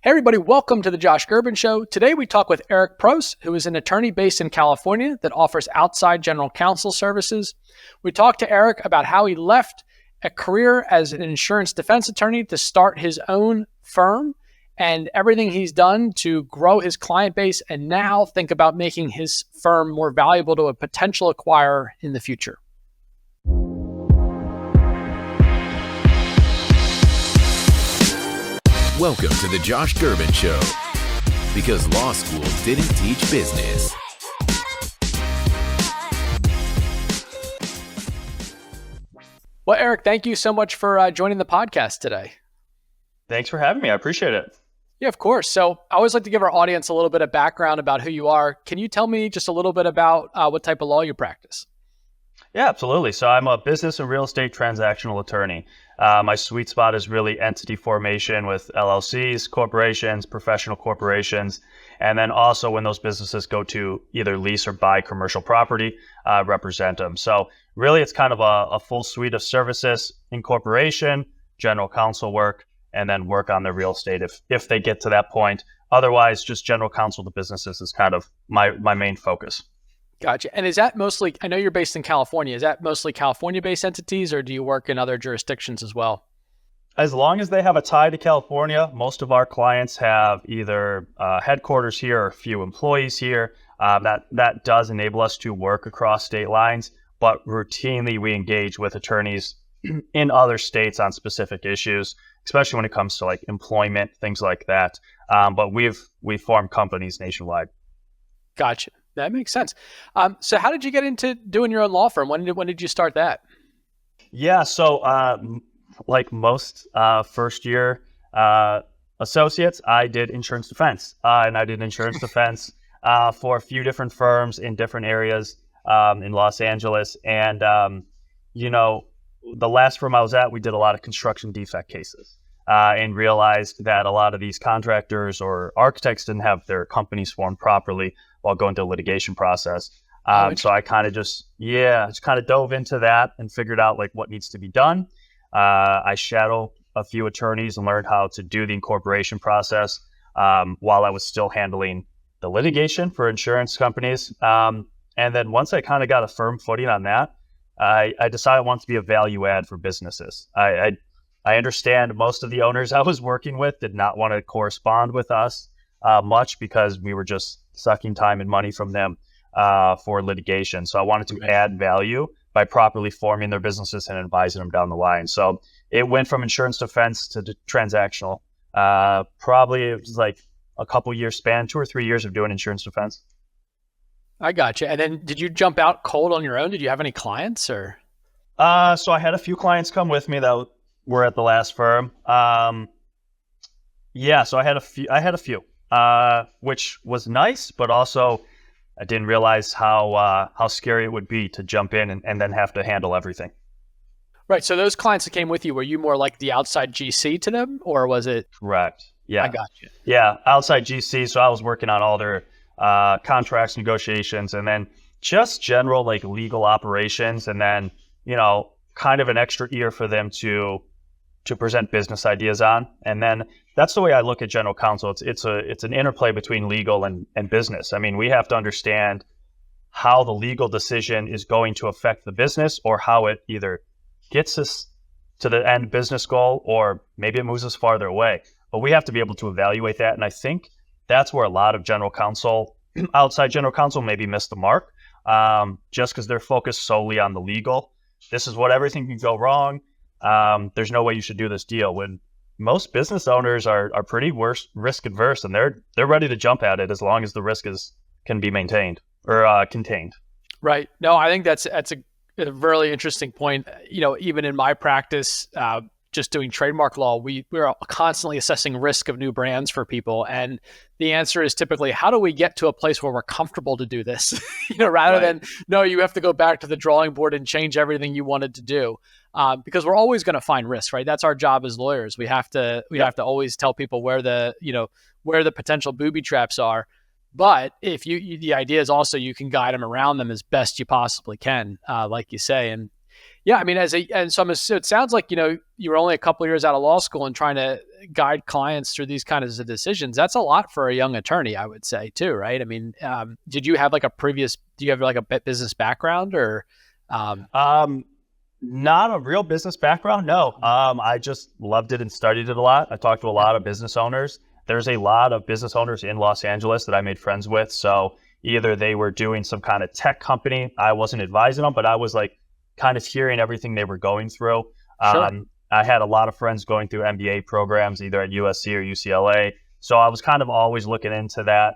Hey everybody, welcome to the Josh Gerben Show. Today we talk with Eric Pross, who is an attorney based in California that offers outside general counsel services. We talked to Eric about how he left a career as an insurance defense attorney to start his own firm and everything he's done to grow his client base and now think about making his firm more valuable to a potential acquirer in the future. Welcome to the Josh Gerben Show, because law school didn't teach business. Well, Eric, thank you so much for joining the podcast today. Thanks for having me. I appreciate it. Yeah, of course. So I always like to give our audience a little bit of background about who you are. Can you tell me just a little bit about what type of law you practice? Yeah, absolutely. So I'm a business and real estate transactional attorney. My sweet spot is really entity formation with LLCs, corporations, professional corporations, and then also when those businesses go to either lease or buy commercial property, represent them. So really it's kind of a full suite of services: incorporation, general counsel work, and then work on their real estate if they get to that point. Otherwise, just general counsel to businesses is kind of my main focus. Gotcha. And is that mostly, I know you're based in California, is that mostly California-based entities, or do you work in other jurisdictions as well? As long as they have a tie to California, most of our clients have either headquarters here or a few employees here. That does enable us to work across state lines, but routinely we engage with attorneys in other states on specific issues, especially when it comes to like employment, things like that. But we've formed companies nationwide. Gotcha. That makes sense. So how did you get into doing your own law firm? When did you start that? Yeah, so like most first year associates, I did insurance defense. And I did insurance defense for a few different firms in different areas in Los Angeles. And, the last firm I was at, we did a lot of construction defect cases and realized that a lot of these contractors or architects didn't have their companies formed properly while going through the litigation process. So I kind of just dove into that and figured out like what needs to be done. I shadow a few attorneys and learned how to do the incorporation process while I was still handling the litigation for insurance companies. And then once I kind of got a firm footing on that, I decided I wanted to be a value add for businesses. I understand most of the owners I was working with did not want to correspond with us much because we were just sucking time and money from them for litigation. So I wanted to add value by properly forming their businesses and advising them down the line. So it went from insurance defense to transactional. Probably it was like a couple years span, 2 or 3 years of doing insurance defense. I gotcha. And then did you jump out cold on your own? Did you have any clients or? So I had a few clients come with me that were at the last firm. So I had a few. Which was nice, but also I didn't realize how scary it would be to jump in and then have to handle everything. Right. So those clients that came with you, were you more like the outside GC to them, or was it? Correct. Yeah. I got you. Yeah. Outside GC. So I was working on all their contracts, negotiations, and then just general like legal operations. And then, kind of an extra ear for them to present business ideas on. And then that's the way I look at general counsel. It's an interplay between legal and business. I mean, we have to understand how the legal decision is going to affect the business, or how it either gets us to the end business goal, or maybe it moves us farther away. But we have to be able to evaluate that. And I think that's where a lot of general counsel, outside general counsel, maybe miss the mark, just because they're focused solely on the legal. This is what everything can go wrong. There's no way you should do this deal, when most business owners are pretty risk adverse, and they're ready to jump at it as long as the risk can be maintained or contained. Right. No, I think that's a really interesting point. Even in my practice, just doing trademark law, we're constantly assessing risk of new brands for people. And the answer is typically, how do we get to a place where we're comfortable to do this? Rather than, no, you have to go back to the drawing board and change everything you wanted to do. Because we're always going to find risks, right? That's our job as lawyers. We have to always tell people where the potential booby traps are. But the idea is also you can guide them around them as best you possibly can, like you say. And Yeah, I mean, so it sounds like, you were only a couple of years out of law school and trying to guide clients through these kinds of decisions. That's a lot for a young attorney, I would say, too, right? I mean, do you have like a business background or? Not a real business background, no. I just loved it and studied it a lot. I talked to a lot of business owners. There's a lot of business owners in Los Angeles that I made friends with. So either they were doing some kind of tech company, I wasn't advising them, but I was like kind of hearing everything they were going through. Sure. I had a lot of friends going through MBA programs, either at USC or UCLA. So I was kind of always looking into that,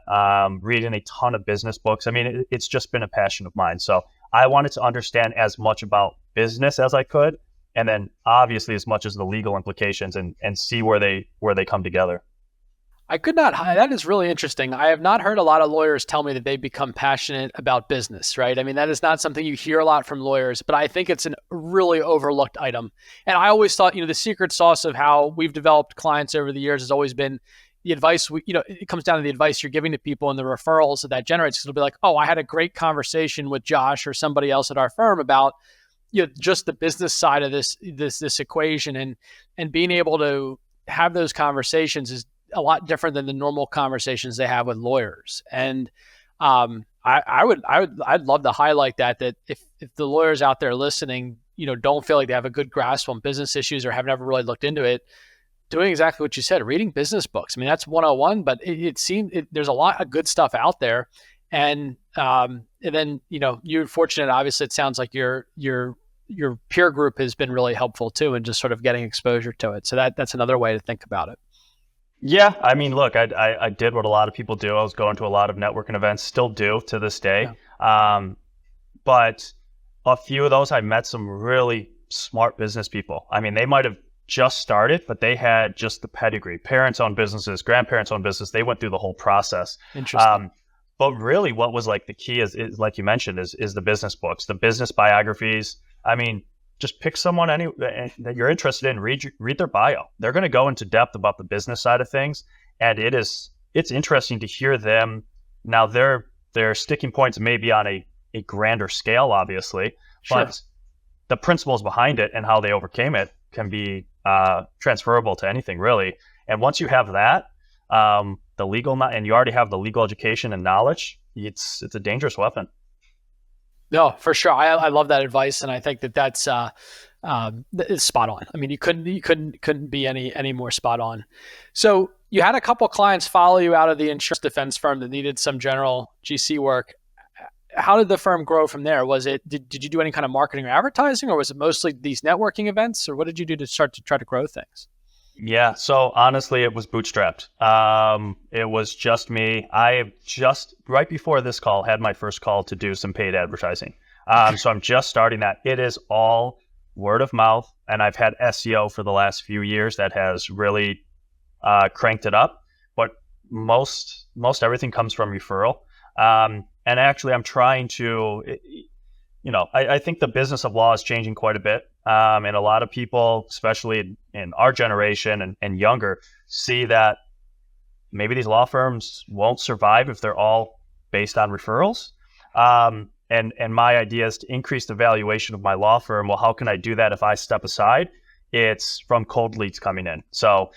reading a ton of business books. I mean, it's just been a passion of mine. So I wanted to understand as much about business as I could, and then obviously as much as the legal implications and see where they come together. That is really interesting. I have not heard a lot of lawyers tell me that they become passionate about business, right? I mean, that is not something you hear a lot from lawyers, but I think it's a really overlooked item. And I always thought, the secret sauce of how we've developed clients over the years has always been the advice. It comes down to the advice you're giving to people and the referrals that generates. It'll be like, oh, I had a great conversation with Josh or somebody else at our firm about, just the business side of this equation, and being able to have those conversations is a lot different than the normal conversations they have with lawyers. And I'd love to highlight that if the lawyers out there listening, don't feel like they have a good grasp on business issues or have never really looked into it, doing exactly what you said, reading business books. I mean, that's 101, but it seems there's a lot of good stuff out there. And then, you're fortunate, obviously. It sounds like your peer group has been really helpful too, and just sort of getting exposure to it. So that's another way to think about it. Yeah, I mean, look, I did what a lot of people do. I was going to a lot of networking events, still do to this day. Yeah. But a few of those, I met some really smart business people. I mean, they might have just started, but they had just the pedigree. Parents owned businesses, grandparents owned business. They went through the whole process. Interesting. But really what was like the key is like you mentioned, is the business books, the business biographies. I mean, just pick someone that you're interested in, read their bio. They're going to go into depth about the business side of things. And it's interesting to hear them. Now their sticking points may be on a grander scale, obviously, sure, but the principles behind it and how they overcame it can be transferable to anything, really. And once you have that, and you already have the legal education and knowledge, it's a dangerous weapon. No, for sure. I love that advice, and I think that's it's spot on. I mean, you couldn't be any more spot on. So you had a couple clients follow you out of the insurance defense firm that needed some general GC work. How did the firm grow from there? Did you do any kind of marketing or advertising, or was it mostly these networking events, or what did you do to start to try to grow things? Yeah, so honestly, it was bootstrapped. It was just me. I just, right before this call, had my first call to do some paid advertising. So I'm just starting that. It is all word of mouth, and I've had SEO for the last few years that has really cranked it up. But most everything comes from referral. And actually, I'm trying to, I think the business of law is changing quite a bit. And a lot of people, especially in our generation and younger, see that maybe these law firms won't survive if they're all based on referrals. And my idea is to increase the valuation of my law firm. Well, how can I do that if I step aside? It's from cold leads coming in. So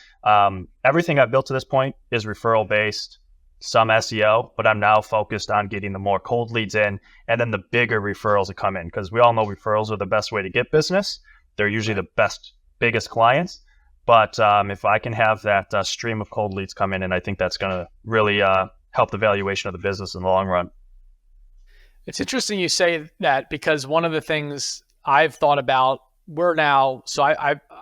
everything I've built to this point is referral based, some SEO, but I'm now focused on getting the more cold leads in, and then the bigger referrals that come in, because we all know referrals are the best way to get business. They're usually the biggest clients. But if I can have that stream of cold leads come in, and I think that's going to really help the valuation of the business in the long run. It's interesting you say that, because one of the things I've thought about,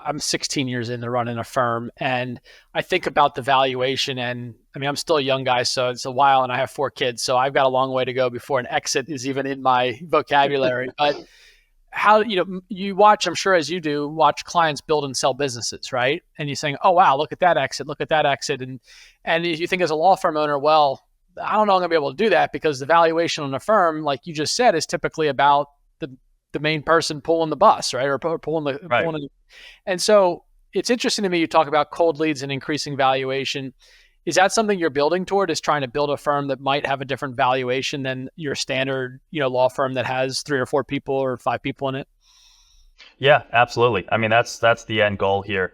I'm 16 years into running a firm, and I think about the valuation, and I mean, I'm still a young guy, so it's a while, and I have 4 kids, so I've got a long way to go before an exit is even in my vocabulary. But how, you watch, I'm sure as you do, watch clients build and sell businesses, right? And you're saying, oh, wow, look at that exit. And you think as a law firm owner, well, I don't know I'm going to be able to do that, because the valuation on a firm, like you just said, is typically about the main person pulling the bus, right? Or pulling the. And so it's interesting to me, you talk about cold leads and increasing valuation. Is that something you're building toward, is trying to build a firm that might have a different valuation than your standard, law firm that has 3 or 4 people or 5 people in it? Yeah, absolutely. I mean, that's the end goal here,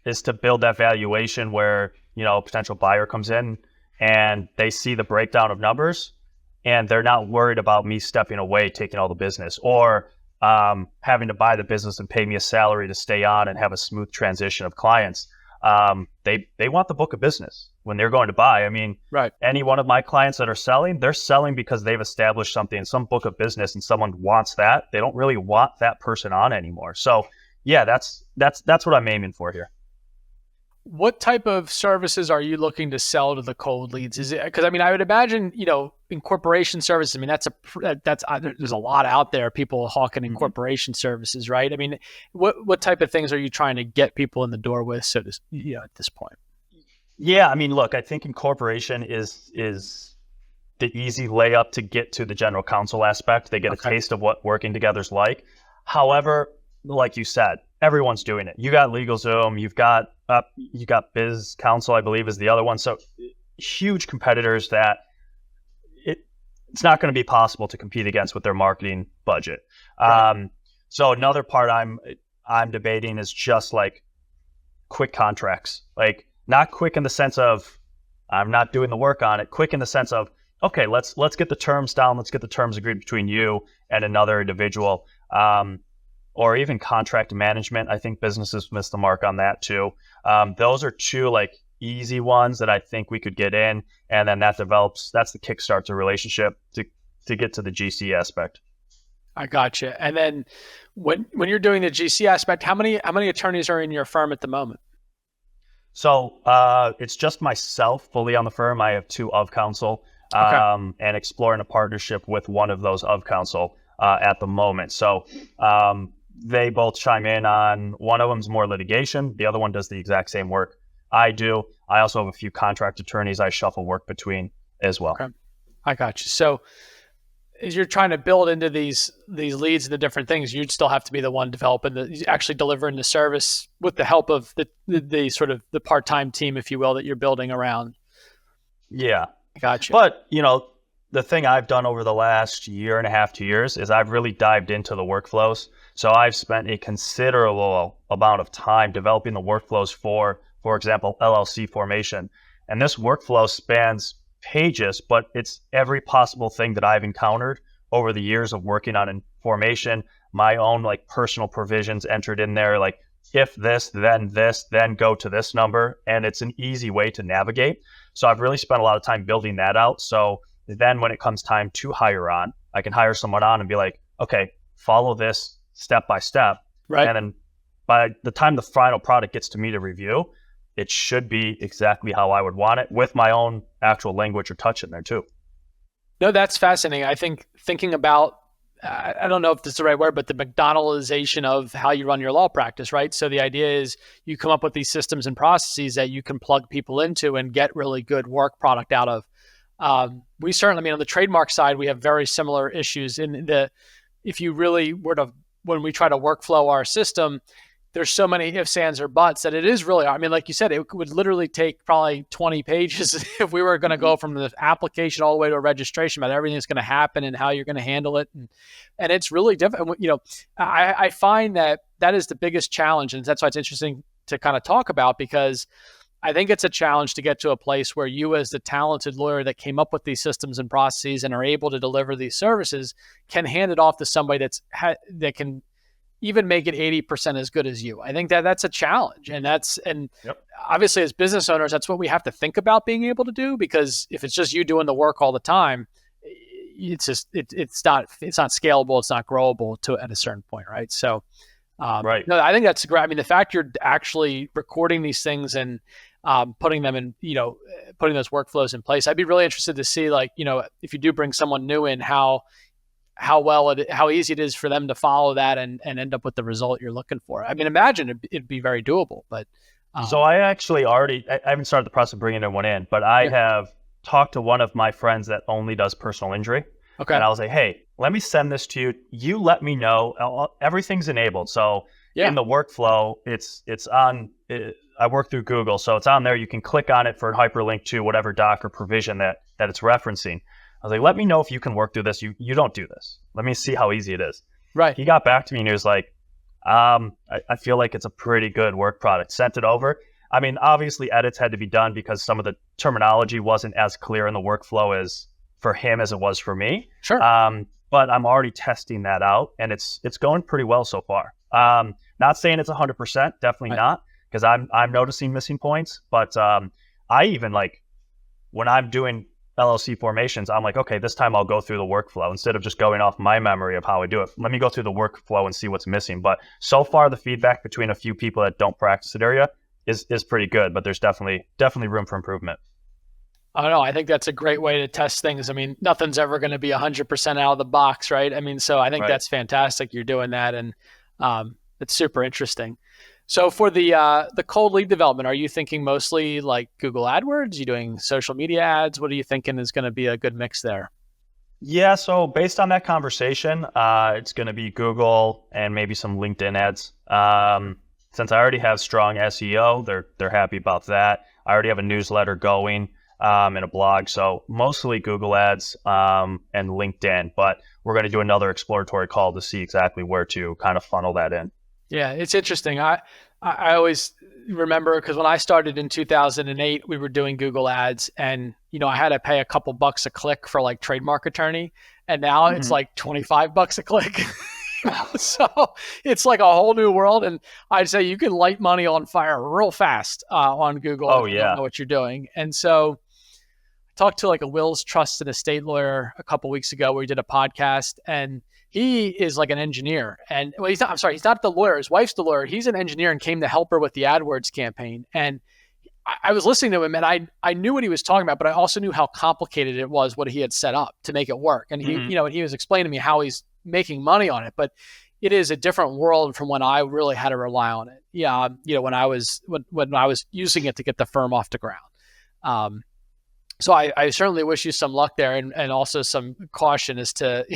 is to build that valuation where, a potential buyer comes in and they see the breakdown of numbers and they're not worried about me stepping away, taking all the business, or having to buy the business and pay me a salary to stay on and have a smooth transition of clients. They want the book of business when they're going to buy. I mean, Right. any one of my clients that are selling, they're selling because they've established something in some book of business and someone wants that. They don't really want that person on anymore. So yeah, that's what I'm aiming for here. What type of services are you looking to sell to the cold leads? Is it, because I mean, I would imagine, incorporation services, I mean, there's a lot out there, people hawking incorporation services, right? I mean, what type of things are you trying to get people in the door with, so to, at this point? Yeah, I mean, look, I think incorporation is the easy layup to get to the general counsel aspect. They get a taste of what working together is like. However, like you said, everyone's doing it. You got LegalZoom, you got Biz Counsel, I believe, is the other one. So huge competitors that it's not going to be possible to compete against with their marketing budget. Right. So another part I'm debating is just like quick contracts, like not quick in the sense of I'm not doing the work on it. Quick in the sense of, okay, let's get the terms down. Let's get the terms agreed between you and another individual. Or even contract management. I think businesses miss the mark on that too. Those are two like easy ones that I think we could get in, and then that's the kickstarts a relationship to get to the GC aspect. I gotcha. And then when you're doing the GC aspect, how many attorneys are in your firm at the moment? So it's just myself fully on the firm. I have 2 of counsel, and exploring a partnership with one of those of counsel at the moment. So they both chime in on, one of them's more litigation. The other one does the exact same work I do. I also have a few contract attorneys I shuffle work between as well. Okay. I got you. So as you're trying to build into these leads and the different things, you'd still have to be the one developing actually delivering the service with the help of the sort of the part-time team, if you will, that you're building around. Yeah. Gotcha. But, the thing I've done over the last year and a half, 2 years, is I've really dived into the workflows. So I've spent a considerable amount of time developing the workflows for example, LLC formation. And this workflow spans pages, but it's every possible thing that I've encountered over the years of working on formation, my own like personal provisions entered in there, like if this, then go to this number. And it's an easy way to navigate. So I've really spent a lot of time building that out. So then when it comes time to hire on, I can hire someone on and be like, okay, follow this step by step. Right. And then by the time the final product gets to me to review, it should be exactly how I would want it, with my own actual language or touch in there too. No, that's fascinating. I think thinking about, I don't know if this is the right word, but the McDonaldization of how you run your law practice, right? So the idea is you come up with these systems and processes that you can plug people into and get really good work product out of. We certainly, on the trademark side, we have very similar issues if you really were to, when we try to workflow our system, there's so many ifs, ands, or buts that it is really, like you said, it would literally take probably 20 pages if we were going to go from the application all the way to a registration about everything that's going to happen and how you're going to handle it. And it's really difficult. I find that is the biggest challenge. And that's why it's interesting to kind of talk about, because I think it's a challenge to get to a place where you, as the talented lawyer that came up with these systems and processes and are able to deliver these services, can hand it off to somebody that can even make it 80% as good as you. I think that's a challenge. And yep. Obviously as business owners, that's what we have to think about being able to do, because if it's just you doing the work all the time, it's not scalable. It's not growable at a certain point. Right. So, right. No, I think that's great. The fact you're actually recording these things and putting them in, putting those workflows in place, I'd be really interested to see, if you do bring someone new in, how easy it is for them to follow that and end up with the result you're looking for. Imagine it'd be very doable, but. So I actually I haven't started the process of bringing anyone in, but I have talked to one of my friends that only does personal injury. Okay. And I was like, hey, let me send this to you. You let me know. Everything's enabled. So in the workflow, it's on, I work through Google. So it's on there. You can click on it for a hyperlink to whatever doc or provision that it's referencing. I was like, let me know if you can work through this. You don't do this. Let me see how easy it is. Right. He got back to me and he was like, I feel like it's a pretty good work product. Sent it over. I mean, obviously edits had to be done because some of the terminology wasn't as clear in the workflow as for him as it was for me. Sure. But I'm already testing that out, and it's going pretty well so far. Not saying it's 100%, definitely Right. not, because I'm noticing missing points. But I even like when I'm doing LLC formations, I'm like, okay, this time I'll go through the workflow instead of just going off my memory of how I do it. Let me go through the workflow and see what's missing. But so far, the feedback between a few people that don't practice that area is pretty good. But there's definitely room for improvement. I don't know. I think that's a great way to test things. I mean, nothing's ever going to be 100% out of the box, right? I mean, so I think that's fantastic. You're doing that, and it's super interesting. So for the cold lead development, are you thinking mostly like Google AdWords? Are you doing social media ads? What are you thinking is going to be a good mix there? Yeah, so based on that conversation, it's going to be Google and maybe some LinkedIn ads. Since I already have strong SEO, they're happy about that. I already have a newsletter going. And a blog. So mostly Google ads and LinkedIn, but we're going to do another exploratory call to see exactly where to kind of funnel that in. Yeah, it's interesting. I always remember because when I started in 2008, we were doing Google ads, and I had to pay a couple bucks a click for like trademark attorney, and now it's like $25 a click. So it's like a whole new world, and I'd say you can light money on fire real fast on Google. Oh, if you yeah. don't know what you're doing, and so. Talked to like a wills, trust, and estate lawyer a couple weeks ago where we did a podcast, and he is like an engineer. And well, he's not the lawyer. His wife's the lawyer. He's an engineer and came to help her with the AdWords campaign. And I was listening to him, and I knew what he was talking about, but I also knew how complicated it was what he had set up to make it work. And he, and he was explaining to me how he's making money on it, but it is a different world from when I really had to rely on it. Yeah, when I was using it to get the firm off the ground. So I certainly wish you some luck there, and also some caution as to,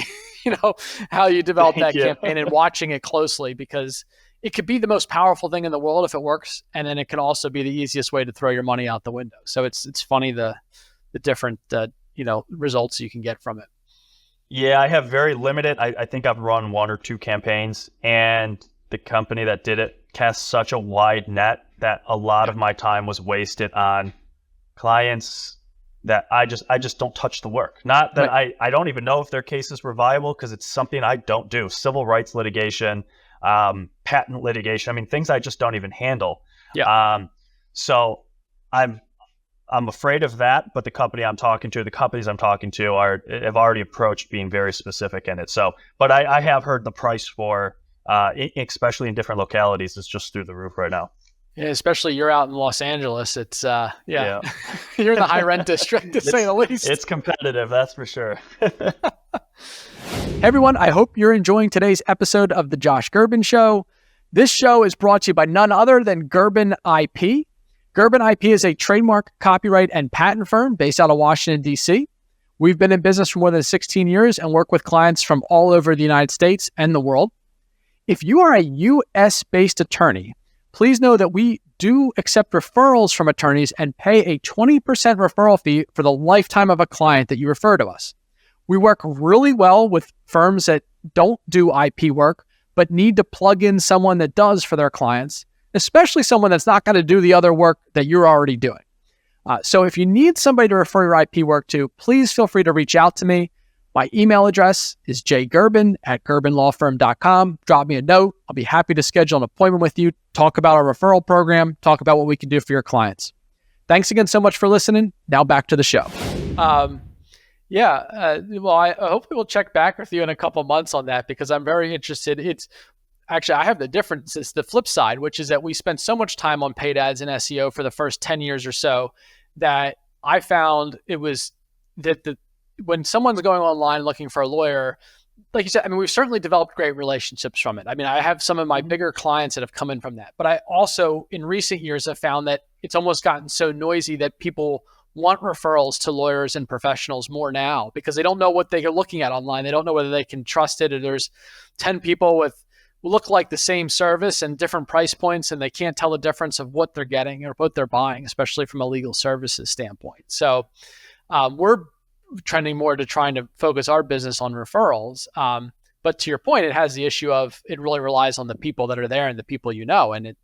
how you develop that campaign and watching it closely, because it could be the most powerful thing in the world if it works. And then it can also be the easiest way to throw your money out the window. So it's funny, the different, results you can get from it. Yeah, I have very limited. I think I've run 1 or 2 campaigns, and the company that did it cast such a wide net that a lot of my time was wasted on clients that I just don't touch the work. Not that I don't even know if their cases were viable, because it's something I don't do. Civil rights litigation, patent litigation. I mean, things I just don't even handle. Yeah. So I'm afraid of that. But the companies I'm talking to have already approached being very specific in it. So, but I have heard the price for, especially in different localities, is just through the roof right now. Yeah, especially you're out in Los Angeles. It's you're in the high rent district, to say the least. It's competitive, that's for sure. Hey everyone, I hope you're enjoying today's episode of the Josh Gerben Show. This show is brought to you by none other than Gerben IP. Gerben IP is a trademark, copyright, and patent firm based out of Washington, D.C. We've been in business for more than 16 years and work with clients from all over the United States and the world. If you are a U.S.-based attorney, please know that we do accept referrals from attorneys and pay a 20% referral fee for the lifetime of a client that you refer to us. We work really well with firms that don't do IP work, but need to plug in someone that does for their clients, especially someone that's not going to do the other work that you're already doing. So if you need somebody to refer your IP work to, please feel free to reach out to me. My email address is jgerben@gerbenlawfirm.com. Drop me a note. I'll be happy to schedule an appointment with you, talk about our referral program, talk about what we can do for your clients. Thanks again so much for listening. Now back to the show. Well, hopefully we'll check back with you in a couple months on that, because I'm very interested. It's actually, I have the difference. It's the flip side, which is that we spent so much time on paid ads and SEO for the first 10 years or so that I found it was that when someone's going online looking for a lawyer, like you said, I mean, we've certainly developed great relationships from it. I mean, I have some of my bigger clients that have come in from that, but I also, in recent years, have found that it's almost gotten so noisy that people want referrals to lawyers and professionals more now, because they don't know what they're looking at online. They don't know whether they can trust it, or there's 10 people who look like the same service and different price points, and they can't tell the difference of what they're getting or what they're buying, especially from a legal services standpoint. So we're trending more to trying to focus our business on referrals. But to your point, it has the issue of it really relies on the people that are there and the people you know, and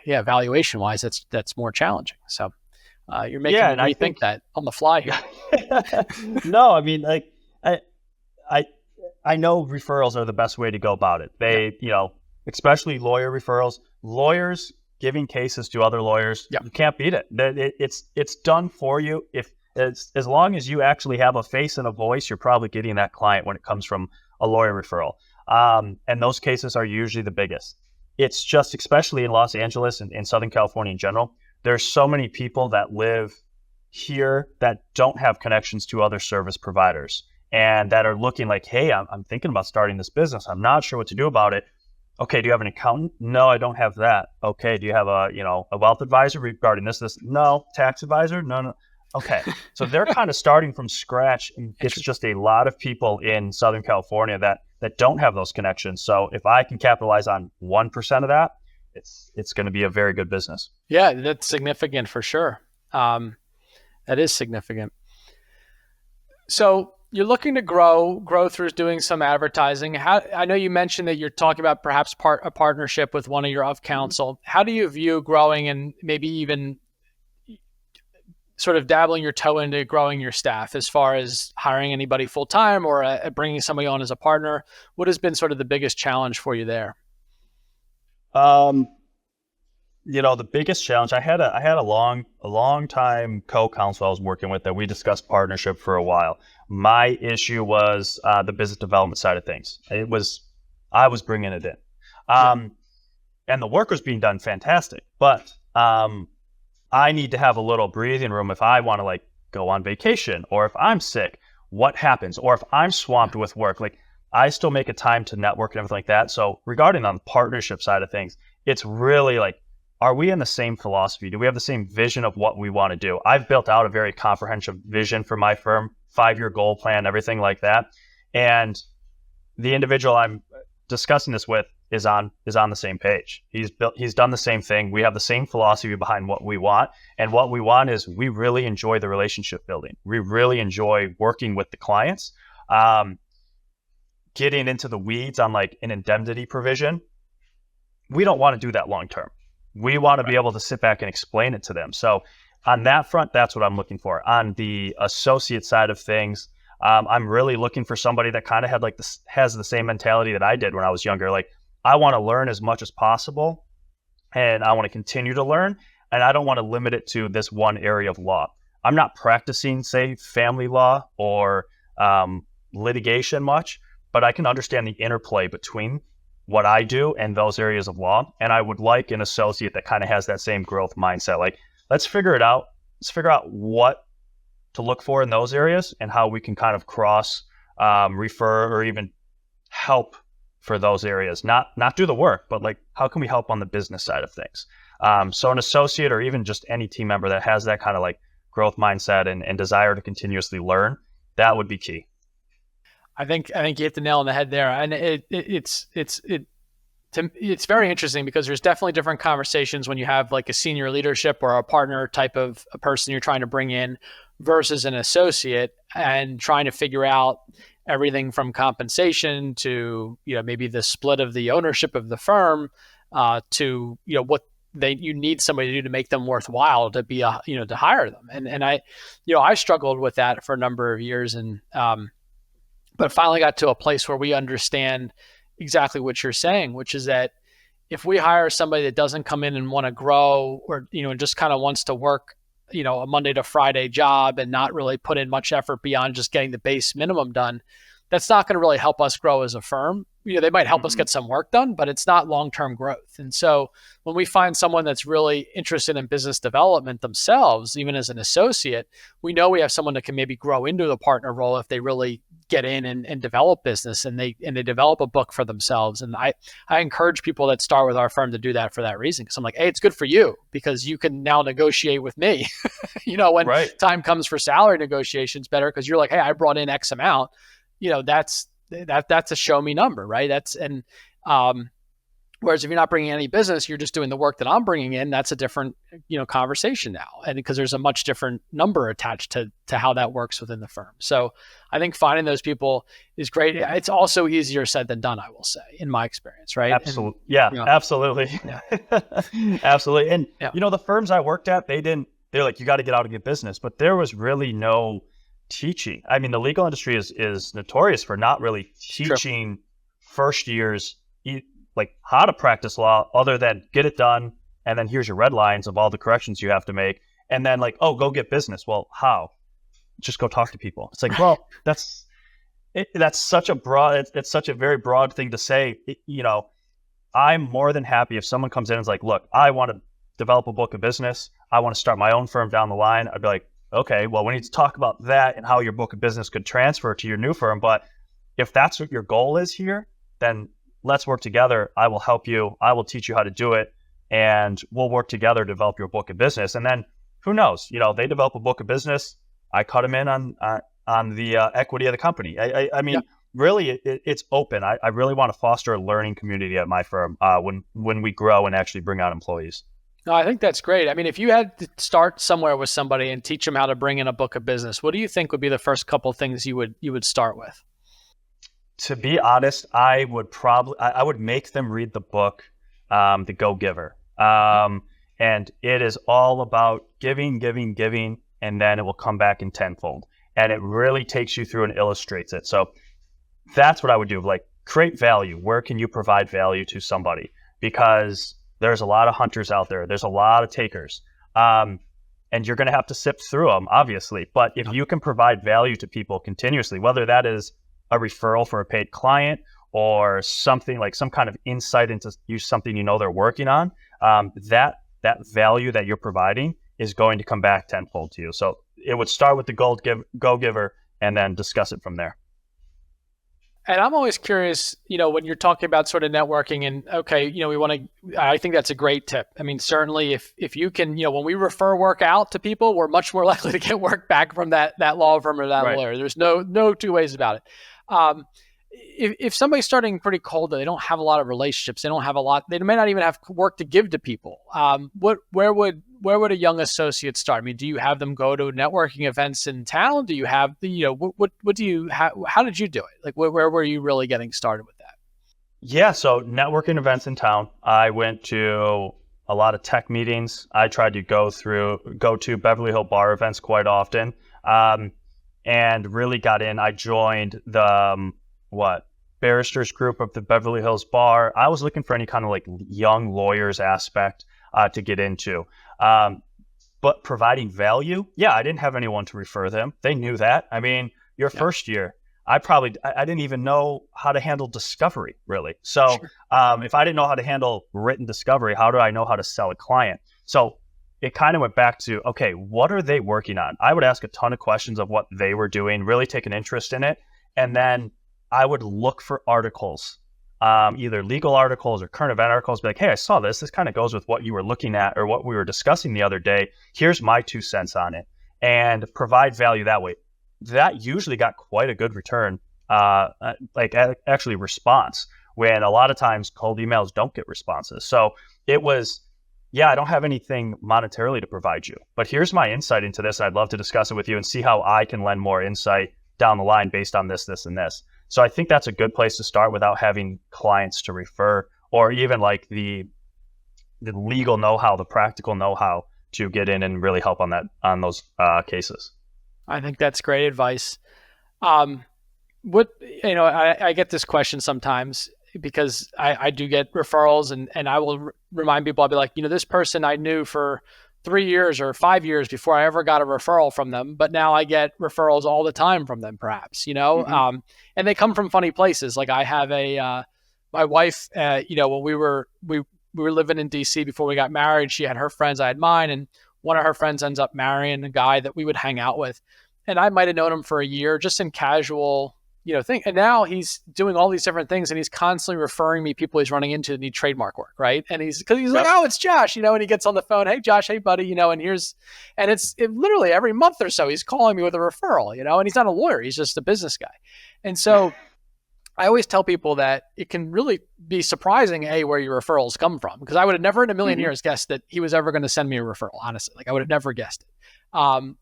valuation wise, that's more challenging. So you're making me rethink that on the fly here. No, I mean, like I know referrals are the best way to go about it. They, especially lawyer referrals, lawyers giving cases to other lawyers, you can't beat it. It's done for you. If as long as you actually have a face and a voice, you're probably getting that client when it comes from a lawyer referral. And those cases are usually the biggest. It's just, especially in Los Angeles and in Southern California in general, there's so many people that live here that don't have connections to other service providers and that are looking like, hey, I'm thinking about starting this business. I'm not sure what to do about it. Okay, do you have an accountant? No, I don't have that. Okay, do you have a wealth advisor regarding this? No. Tax advisor? No. Okay, so they're kind of starting from scratch, and it's just a lot of people in Southern California that don't have those connections. So if I can capitalize on 1% of that, it's going to be a very good business. Yeah, that's significant for sure. That is significant. So you're looking to grow through doing some advertising. I know you mentioned that you're talking about perhaps a partnership with one of your of counsel. How do you view growing and maybe even sort of dabbling your toe into growing your staff as far as hiring anybody full-time or bringing somebody on as a partner? What has been sort of the biggest challenge for you there? The biggest challenge, I had a long time co-counsel I was working with that we discussed partnership for a while. My issue was the business development side of things. I was bringing it in, and the work was being done fantastic, but I need to have a little breathing room if I want to go on vacation, or if I'm sick, what happens, or if I'm swamped with work. I still make a time to network and everything like that. So regarding on the partnership side of things, it's really are we in the same philosophy? Do we have the same vision of what we want to do? I've built out a very comprehensive vision for my firm, 5-year goal plan, everything like that. And the individual I'm discussing this with is on the same page. He's done the same thing. We have the same philosophy behind what we want. And what we want is we really enjoy the relationship building. We really enjoy working with the clients. Getting into the weeds on an indemnity provision, we don't want to do that long term. We want to be able to sit back and explain it to them. So on that front, that's what I'm looking for. On the associate side of things, I'm really looking for somebody that kind of has the same mentality that I did when I was younger. I want to learn as much as possible, and I want to continue to learn, and I don't want to limit it to this one area of law. I'm not practicing, say, family law or litigation much, but I can understand the interplay between what I do and those areas of law. And I would like an associate that kind of has that same growth mindset. Let's figure it out. Let's figure out what to look for in those areas and how we can kind of cross refer or even help for those areas. Not do the work, but how can we help on the business side of things? So an associate or even just any team member that has that kind of growth mindset and desire to continuously learn, that would be key. I think you hit the nail on the head there, and it's very interesting because there's definitely different conversations when you have a senior leadership or a partner type of a person you're trying to bring in versus an associate, and trying to figure out everything from compensation to maybe the split of the ownership of the firm to what you need somebody to do to make them worthwhile to be to hire them, and I struggled with that for a number of years, and but finally got to a place where we understand exactly what you're saying, which is that if we hire somebody that doesn't come in and want to grow or, just kind of wants to work, a Monday to Friday job and not really put in much effort beyond just getting the base minimum done, that's not going to really help us grow as a firm. They might help us get some work done, but it's not long-term growth. And so when we find someone that's really interested in business development themselves, even as an associate, we know we have someone that can maybe grow into the partner role if they really get in and develop business and they develop a book for themselves. And I encourage people that start with our firm to do that for that reason. Because I'm hey, it's good for you because you can now negotiate with me. When time comes for salary negotiations, better because you're hey, I brought in X amount. That's a show me number, right? Whereas if you're not bringing any business, you're just doing the work that I'm bringing in. That's a different, conversation now. And because there's a much different number attached to how that works within the firm. So I think finding those people is great. It's also easier said than done, I will say, in my experience, right? Absolutely. Absolutely. Yeah. Absolutely. And, the firms I worked at, they're like, you got to get out and get business. But there was really no teaching. I mean, the legal industry is notorious for not really teaching first years like how to practice law other than get it done. And then here's your red lines of all the corrections you have to make. And then like, oh, go get business. Well, how? Just go talk to people. It's like, well, that's such a broad, it's such a very broad thing to say. I'm more than happy if someone comes in and is like, look, I want to develop a book of business. I want to start my own firm down the line. I'd be like, okay, well, we need to talk about that and how your book of business could transfer to your new firm. But if that's what your goal is here, then let's work together. I will help you. I will teach you how to do it. And we'll work together to develop your book of business. And then who knows, they develop a book of business. I cut them in on the equity of the company. I mean, really, it's open. I really want to foster a learning community at my firm when we grow and actually bring on employees. No, I think that's great. I mean, if you had to start somewhere with somebody and teach them how to bring in a book of business, what do you think would be the first couple of things you would start with? To be honest, I would make them read the book, The Go Giver. And it is all about giving, and then it will come back in tenfold. And it really takes you through and illustrates it. So that's what I would do. Like, create value. Where can you provide value to somebody? Because there's a lot of hunters out there. There's a lot of takers. And you're going to have to sift through them, obviously. But if you can provide value to people continuously, whether that is a referral for a paid client or something like some kind of insight into something they're working on, that value that you're providing is going to come back tenfold to you. So it would start with the go giver and then discuss it from there. And I'm always curious, when you're talking about sort of networking and, okay, I think that's a great tip. I mean, certainly if you can, when we refer work out to people, we're much more likely to get work back from that law firm or that lawyer. There's no two ways about it. If somebody's starting pretty cold, they don't have a lot of relationships, they don't have a lot, they may not even have work to give to people. Where would a young associate start? I mean, do you have them go to networking events in town? Do you have what do you how did you do it? Like, where were you really getting started with that? Yeah, so networking events in town. I went to a lot of tech meetings. I tried to go to Beverly Hill bar events quite often, and really got in. I joined the barristers group of the Beverly Hills bar. I was looking for any kind of like young lawyers aspect to get into. But providing value, I didn't have anyone to refer them. They knew that. I mean, your first year, I didn't even know how to handle discovery, really. So if I didn't know how to handle written discovery, how do I know how to sell a client? So it kind of went back to, okay, what are they working on? I would ask a ton of questions of what they were doing, really take an interest in it. And then I would look for articles, either legal articles or current event articles, be like, hey, I saw this. This kind of goes with what you were looking at or what we were discussing the other day. Here's my 2 cents on it, and provide value that way. That usually got quite a good return, actually response, when a lot of times cold emails don't get responses. So it was, I don't have anything monetarily to provide you, but here's my insight into this. I'd love to discuss it with you and see how I can lend more insight down the line based on this, this, and this. So I think that's a good place to start without having clients to refer, or even like the legal know-how, the practical know-how to get in and really help on those cases. I think that's great advice. I get this question sometimes because I do get referrals and I will remind people, I'll be like, this person I knew for 3 years or 5 years before I ever got a referral from them, but now I get referrals all the time from them, perhaps, and they come from funny places. Like I have my wife, when we were living in DC before we got married, she had her friends, I had mine, and one of her friends ends up marrying a guy that we would hang out with. And I might've known him for a year, just in casual, thing. And now he's doing all these different things and he's constantly referring me people he's running into that need trademark work. Right. And he's like, oh, it's Josh, and he gets on the phone. Hey, Josh, hey buddy, and it's literally every month or so, he's calling me with a referral, and he's not a lawyer. He's just a business guy. And so I always tell people that it can really be surprising, where your referrals come from, because I would have never in a million years guessed that he was ever going to send me a referral. Honestly, like I would have never guessed it.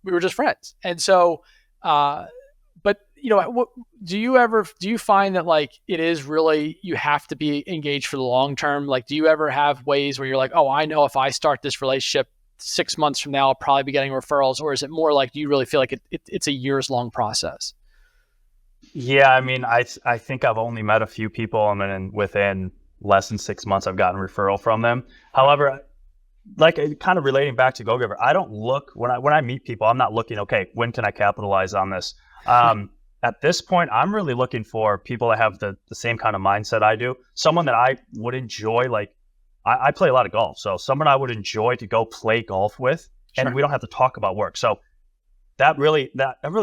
We were just friends, and so, but do you find that like it is really, you have to be engaged for the long term? Like, do you ever have ways where you're like, oh, I know if I start this relationship 6 months from now, I'll probably be getting referrals, or is it more like, do you really feel like it's a years long process? Yeah, I mean, I think I've only met a few people, and then within less than 6 months, I've gotten a referral from them. However, like kind of relating back to GoGiver, I don't look when I meet people, I'm not looking, okay, when can I capitalize on this? At this point, I'm really looking for people that have the same kind of mindset I do. Someone that I would enjoy, like I play a lot of golf, so someone I would enjoy to go play golf with, Sure. and we don't have to talk about work. So that really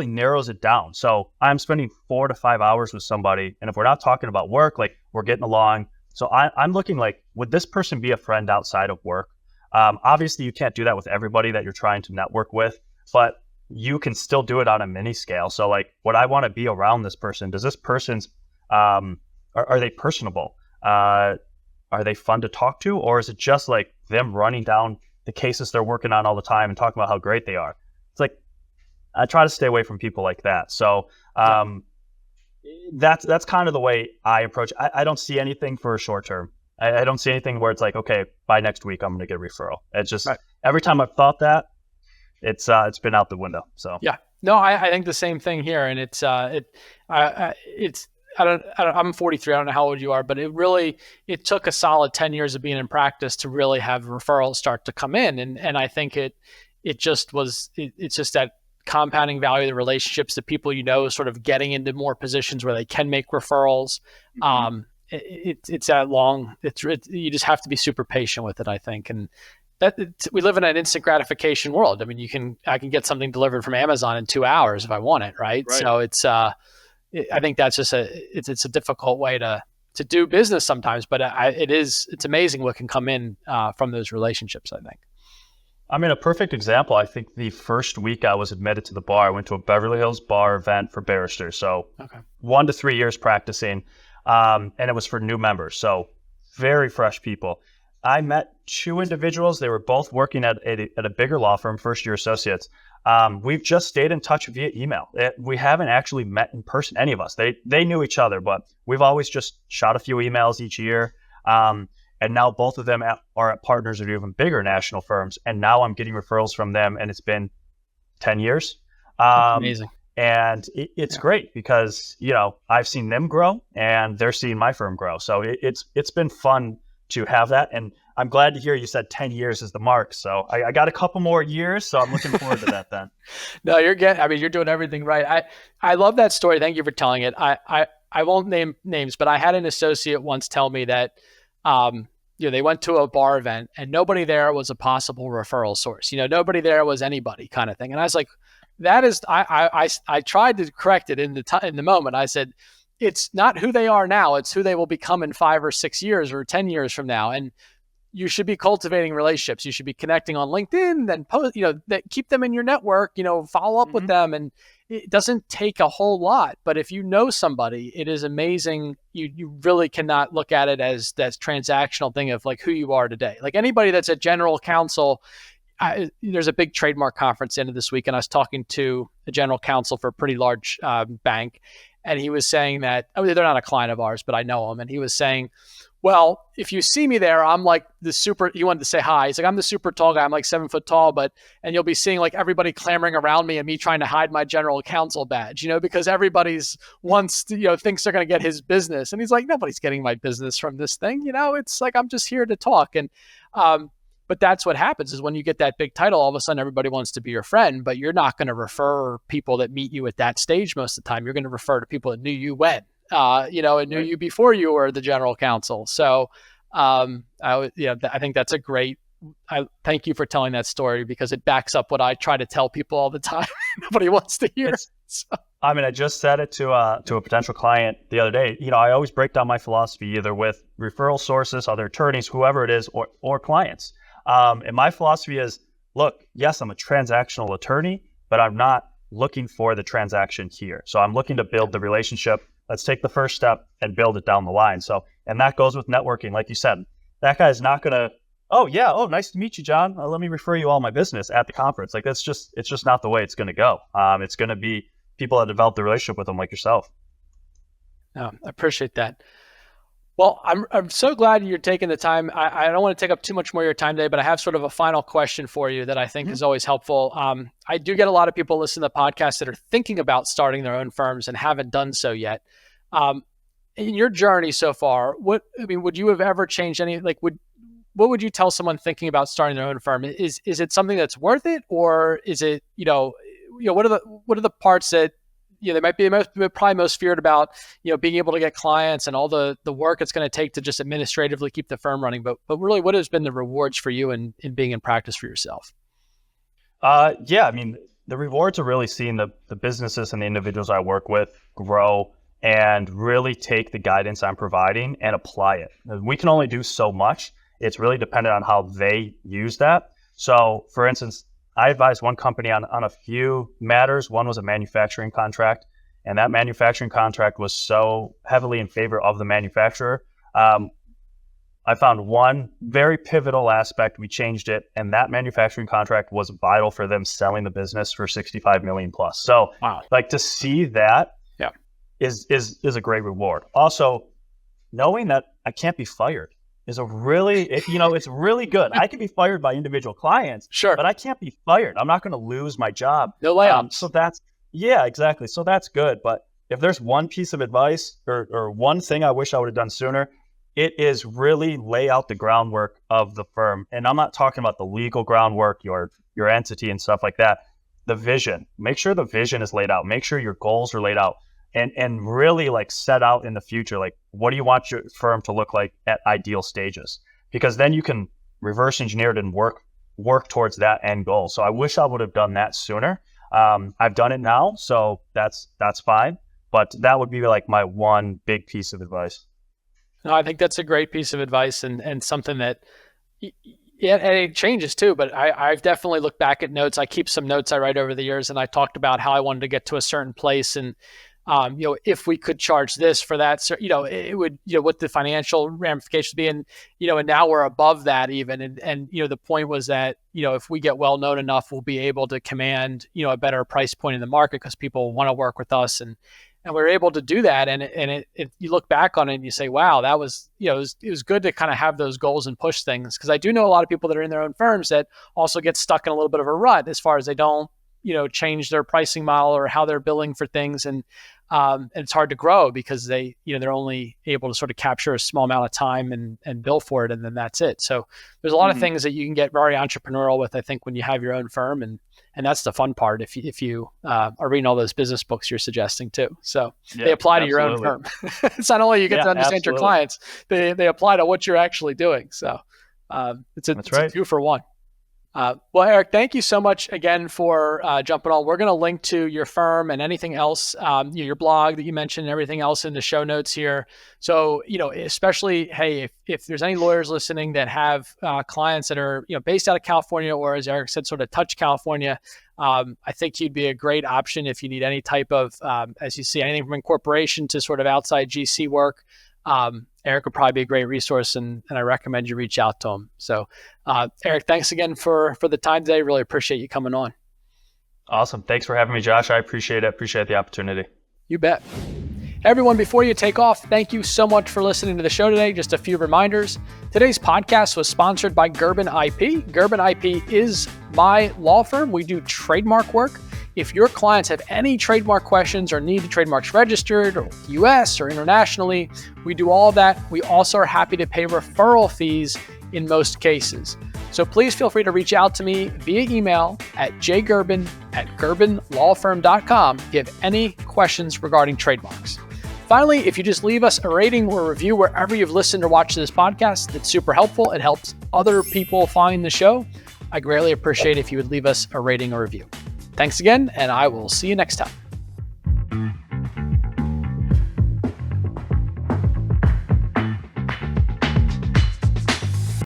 narrows it down. So I'm spending 4 to 5 hours with somebody, and if we're not talking about work, like we're getting along. So I'm looking like, would this person be a friend outside of work? Obviously, you can't do that with everybody that you're trying to network with, but you can still do it on a mini scale. So like, would I want to be around this person? Does this person's, are they personable? Are they fun to talk to? Or is it just like them running down the cases they're working on all the time and talking about how great they are? It's like, I try to stay away from people like that. So that's kind of the way I approach it. I don't see anything for a short term. I don't see anything where it's like, okay, by next week I'm going to get a referral. It's just every time I've thought that, it's been out the window. So yeah, no, I think the same thing here, and I'm 43. I don't know how old you are, but it took a solid 10 years of being in practice to really have referrals start to come in, and I think it's just that compounding value of the relationships, the people sort of getting into more positions where they can make referrals. It's that long. You just have to be super patient with it, I think, and we live in an instant gratification world. I mean, I can get something delivered from Amazon in 2 hours if I want it, right? So I think that's just it's a difficult way to do business sometimes, but it's amazing what can come in from those relationships, I think. I mean, a perfect example, I think the first week I was admitted to the bar, I went to a Beverly Hills bar event for barristers. So 1 to 3 years practicing, and it was for new members. So very fresh people. I met 2 individuals. They were both working at a bigger law firm, first-year associates. We've just stayed in touch via email. We haven't actually met in person, any of us. They knew each other, but we've always just shot a few emails each year. And now both of them are at partners of even bigger national firms. And now I'm getting referrals from them, and it's been 10 years. Amazing. And it's great because, I've seen them grow and they're seeing my firm grow. So it's been fun to have that. And I'm glad to hear you said 10 years is the mark. So I got a couple more years, so I'm looking forward to that then. No, you're doing everything right. I love that story. Thank you for telling it. I won't name names, but I had an associate once tell me that, they went to a bar event and nobody there was a possible referral source. Nobody there was anybody, kind of thing. And I was like, that is, I tried to correct it in the moment. I said, it's not who they are now. It's who they will become in 5 or 6 years or 10 years from now. And you should be cultivating relationships. You should be connecting on LinkedIn, then post, keep them in your network, follow up with them. And it doesn't take a whole lot, but if you know somebody, it is amazing. You really cannot look at it as that transactional thing of like who you are today. Like anybody that's a general counsel, there's a big trademark conference the end of this week, and I was talking to a general counsel for a pretty large bank, and he was saying that, they're not a client of ours, but I know him, and he was saying, well, if you see me there, I'm like he wanted to say hi. He's like, I'm the super tall guy. I'm like 7 foot tall, and you'll be seeing like everybody clamoring around me and me trying to hide my general counsel badge, because everybody's thinks they're going to get his business. And he's like, nobody's getting my business from this thing. It's like, I'm just here to talk. And, but that's what happens is when you get that big title, all of a sudden everybody wants to be your friend, but you're not going to refer people that meet you at that stage most of the time. You're going to refer to people that knew you when. And knew you before you were the general counsel. So, I think that's a great. I thank you for telling that story because it backs up what I try to tell people all the time. Nobody wants to hear. So. I just said it to a potential client the other day. I always break down my philosophy either with referral sources, other attorneys, whoever it is, or clients. And my philosophy is, look, yes, I'm a transactional attorney, but I'm not looking for the transaction here. So I'm looking to build the relationship Let's take the first step and build it down the line. So, and that goes with networking. Like you said, that guy's not going to, oh yeah, oh, nice to meet you, John. Let me refer you all my business at the conference. Like it's just not the way it's going to go. It's going to be people that develop the relationship with them like yourself. I appreciate that. Well, I'm so glad you're taking the time. I don't want to take up too much more of your time today, but I have sort of a final question for you that I think is always helpful. I do get a lot of people listening to the podcast that are thinking about starting their own firms and haven't done so yet. In your journey so far, would you have ever changed any, what would you tell someone thinking about starting their own firm? Is it something that's worth it, or is it, what are the parts that, they might be probably most feared about, being able to get clients and all the work it's going to take to just administratively keep the firm running. But really, what has been the rewards for you in being in practice for yourself? Yeah, I mean, the rewards are really seeing the businesses and the individuals I work with grow and really take the guidance I'm providing and apply it. We can only do so much. It's really dependent on how they use that. So, for instance, I advised one company on a few matters. One was a manufacturing contract, and that manufacturing contract was so heavily in favor of the manufacturer. I found one very pivotal aspect. We changed it, and that manufacturing contract was vital for them selling the business for 65 million plus. So, wow. To see that is a great reward. Also, knowing that I can't be fired is it's really good. I can be fired by individual clients, sure, but I can't be fired. I'm not going to lose my job. No layoffs. So exactly. So that's good. But if there's one piece of advice or one thing I wish I would have done sooner, it is really lay out the groundwork of the firm. And I'm not talking about the legal groundwork, your entity and stuff like that. The vision. Make sure the vision is laid out. Make sure your goals are laid out. And really set out in the future, what do you want your firm to look like at ideal stages? Because then you can reverse engineer it and work towards that end goal. So I wish I would have done that sooner. I've done it now, so that's fine. But that would be my one big piece of advice. No, I think that's a great piece of advice and something that and it changes too, but I've definitely looked back at notes. I keep some notes I write over the years, and I talked about how I wanted to get to a certain place and if we could charge this for that, it would, what the financial ramifications be. And, and now we're above that even. And the point was that, if we get well known enough, we'll be able to command, a better price point in the market because people want to work with us. And we're able to do that. And it you look back on it and you say, wow, that was, it was good to kind of have those goals and push things. Because I do know a lot of people that are in their own firms that also get stuck in a little bit of a rut as far as they don't, change their pricing model or how they're billing for things. And it's hard to grow because they're only able to sort of capture a small amount of time and bill for it. And then that's it. So there's a lot of things that you can get very entrepreneurial with, I think, when you have your own firm. And that's the fun part if you are reading all those business books you're suggesting too. So they apply to your own firm. It's not only you get to understand your clients, they apply to what you're actually doing. So it's a 2-for-1. Well, Eric, thank you so much again for jumping on. We're going to link to your firm and anything else, your blog that you mentioned and everything else in the show notes here. So, especially, hey, if there's any lawyers listening that have clients that are, based out of California or, as Eric said, sort of touch California, I think you'd be a great option if you need any type of, as you see, anything from incorporation to sort of outside GC work. Eric would probably be a great resource, and I recommend you reach out to him. So, Eric, thanks again for the time today. Really appreciate you coming on. Awesome. Thanks for having me, Josh. I appreciate it. Appreciate the opportunity. You bet. Everyone, before you take off, thank you so much for listening to the show today. Just a few reminders. Today's podcast was sponsored by Gerben IP. Gerben IP is my law firm. We do trademark work. If your clients have any trademark questions or need the trademarks registered or US or internationally, we do all of that. We also are happy to pay referral fees in most cases. So please feel free to reach out to me via email at jgerben@gerbenlawfirm.com if you have any questions regarding trademarks. Finally, if you just leave us a rating or review wherever you've listened or watched this podcast, it's super helpful. It helps other people find the show. I greatly appreciate if you would leave us a rating or review. Thanks again, and I will see you next time.